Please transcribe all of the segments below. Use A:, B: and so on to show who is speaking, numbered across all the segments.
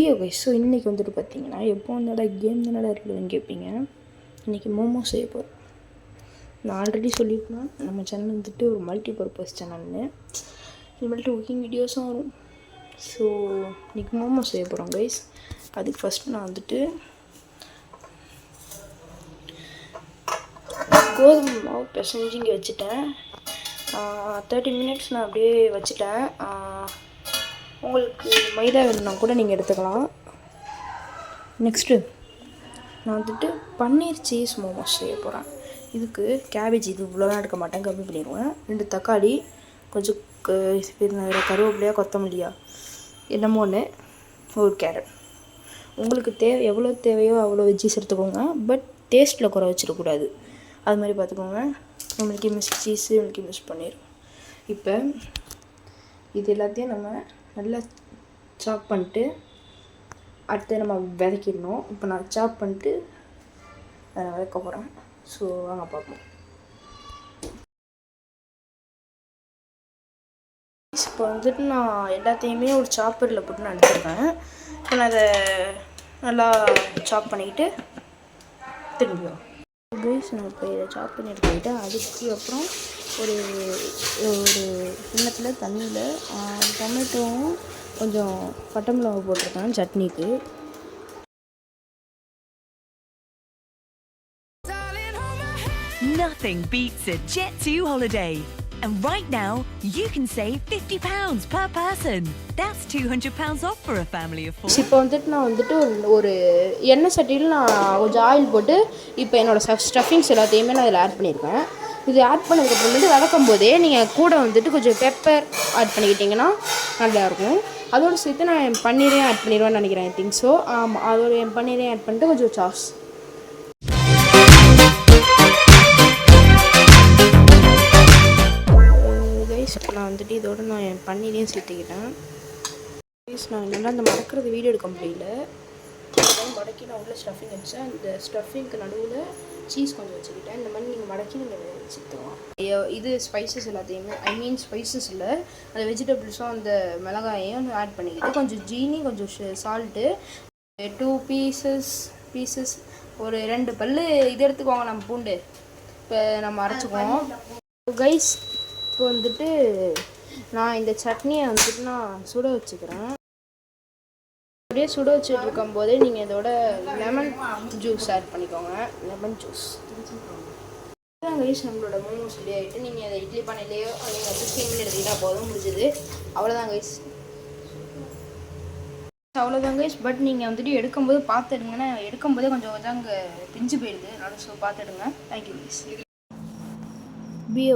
A: Video guys. So இன்றைக்கி வந்துட்டு பார்த்தீங்கன்னா எப்போ வந்தோட கேம் தானடா இருக்குதுன்னு கேட்பீங்க. இன்றைக்கி மோமோ செய்ய போகிறோம். நான் ஆல்ரெடி சொல்லியிருக்கேன் நம்ம சேனல் வந்துட்டு ஒரு மல்டி பர்பஸ் சேனல்னு. இதுமேல்ட்டு குக்கிங் வீடியோஸும் வரும். ஸோ இன்றைக்கி மோமோ செய்ய போகிறோம் கைஸ். அதுக்கு ஃபஸ்ட்டு நான் வந்துட்டு கோதுமை மாவு பிசைஞ்சு இங்கே வச்சுட்டேன். 30 மினிட்ஸ் நான் அப்படியே வச்சுட்டேன். உங்களுக்கு மைதா வேணும்னா கூட நீங்கள் எடுத்துக்கலாம். நெக்ஸ்ட்டு நான் வந்துட்டு பன்னீர் சீஸ் மோமோஸ் செய்ய போகிறேன். இதுக்கு கேபேஜ் இது இவ்வளோதான் எடுக்க மாட்டேன், கம்மி பண்ணிடுவேன். 2 தக்காளி, கொஞ்சம் கருவேப்பிலையா கொத்தமல்லியா என்னமோ ஒன்று, ஒரு கேரட். உங்களுக்கு எவ்வளோ தேவையோ அவ்வளோ வெஜ்ஜிஸ் எடுத்துக்கோங்க. பட் டேஸ்ட்டில் குறை வச்சிடக்கூடாது, அது மாதிரி பார்த்துக்கோங்க. Milky Mist cheese, Milky Mist paneer. இப்போ இது எல்லாத்தையும் நம்ம நல்லா சாப் பண்ணிட்டு அடுத்து நம்ம விதைக்கிடணும். இப்போ நான் சாப் பண்ணிட்டு அதை விதைக்க போகிறேன். ஸோ வாங்க பார்ப்போம். இப்போ வந்துட்டு நான் எல்லாத்தையுமே ஒரு சாப்பரில் போட்டு நான் எடுத்துருக்கேன். இப்போ நான் அதை நல்லா சாப் பண்ணிக்கிட்டு திரும்பியும் நான் இப்போ இதை சாப் பண்ணி எடுத்துக்கிட்டு அதுக்கு அப்புறம் ஒரு கிண்ணத்தில் தண்ணியில் டொமேட்டோவும் கொஞ்சம் பட்டை மிளகாய் போட்டிருக்கேன் சட்னிக்கு.
B: Nothing beats a Jet2 holiday. And right now, you can save £50 per person. That's £200 off for a family of 4.
A: இப்போ வந்துட்டு நான் வந்துட்டு ஒரு எண்ணெய் சட்டியில் நான் கொஞ்சம் ஆயில் போட்டு இப்போ என்னோடய ஸ்டஃபிங்ஸ் எல்லாத்தையுமே நான் இதில் ஆட் பண்ணியிருக்கேன். இது ஆட் பண்ணதுக்கப்புறம் வந்து வதக்கும் போதே நீங்கள் கூட வந்துட்டு கொஞ்சம் பெப்பர் ஆட் பண்ணிக்கிட்டிங்கன்னா நல்லாயிருக்கும். அதோடு சேர்த்து நான் என் பன்னீரையும் ஆட் பண்ணிடுவேன்னு நினைக்கிறேன். I think so. ஆமாம், அதோட என் பன்னீரையும் ஆட் பண்ணிட்டு கொஞ்சம் சாஸ். நான் வந்துட்டு இதோட நான் என் பன்னீரையும் சேர்த்துக்கிட்டேன். நான் நல்லா அந்த மடக்கிறது வீடியோ எடுக்க முடியல. மடக்கி நான் உள்ள ஸ்டஃபிங் வச்சேன். அந்த ஸ்டஃபிங்க்கு நடுவில் சீஸ் கொஞ்சம் வச்சுக்கிட்டேன். இந்த மாதிரி நீங்கள் மடக்கி நீங்கள் வச்சுக்கலாம். இது ஸ்பைசஸ் எல்லாத்தையுமே, ஐ மீன் ஸ்பைசஸ் இல்லை, அந்த வெஜிடபிள்ஸும் அந்த மிளகாயையும் ஆட் பண்ணிக்கிட்டு கொஞ்சம் ஜீனி, கொஞ்சம் சால்ட்டு, 2 பீசஸ் ஒரு 2 பல் இது எடுத்துக்குவாங்க நம்ம பூண்டு. இப்போ நம்ம அரைச்சிக்குவோம் கைஸ். இப்போ வந்துட்டு நான் இந்த சட்னியை வந்துட்டு நான் சுட வச்சுக்கிறேன். அப்படியே சுட வச்சுட்டு இருக்கும்போதே நீங்கள் இதோட லெமன் ஜூஸ் ஆட் பண்ணிக்கோங்க. லெமன் ஜூஸ் தான் கைஸ். நம்மளோட மோமோஸ் ரெடி ஆகிட்டு நீங்கள் அதை இட்லி பானையிலையோ நீங்கள் 15 மினிட் எடுத்துக்கிட்டால் போதும், முடிஞ்சது. அவ்வளோதான் கைஸ், அவ்வளோதான் கைஸ். பட் நீங்கள் வந்துட்டு எடுக்கும்போது பார்த்து எடுங்கன்னா எடுக்கும்போதே கொஞ்சம் அங்கே பிஞ்சு போயிடுது. அதனால ஸோ பார்த்து எடுங்க. Thank you guys.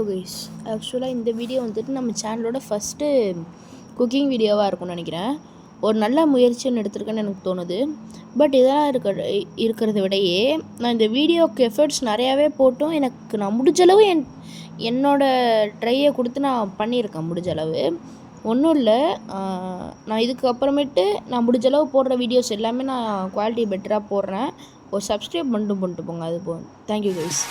A: கைஸ், ஆக்சுவலாக இந்த வீடியோ வந்துட்டு நம்ம சேனலோட ஃபஸ்ட்டு குக்கிங் வீடியோவாக இருக்கும்னு நினைக்கிறேன். ஒரு நல்ல முயற்சின்னு எடுத்திருக்கேன்னு எனக்கு தோணுது. பட் இதெல்லாம் இருக்கிறத விடையே நான் இந்த வீடியோவுக்கு எஃபர்ட்ஸ் நிறையாவே போட்டும் எனக்கு நான் முடிஞ்சளவு என்னோடய ட்ரையை கொடுத்து நான் பண்ணியிருக்கேன். முடிஞ்சளவு ஒன்றும் இல்லை. நான் இதுக்கு அப்புறமேட்டு நான் முடிஞ்சளவு போடுற வீடியோஸ் எல்லாமே நான் குவாலிட்டி பெட்டராக போடுறேன். ஒரு சப்ஸ்கிரைப் பண்ணிட்டு போங்க, அது போதும். Thank you guys.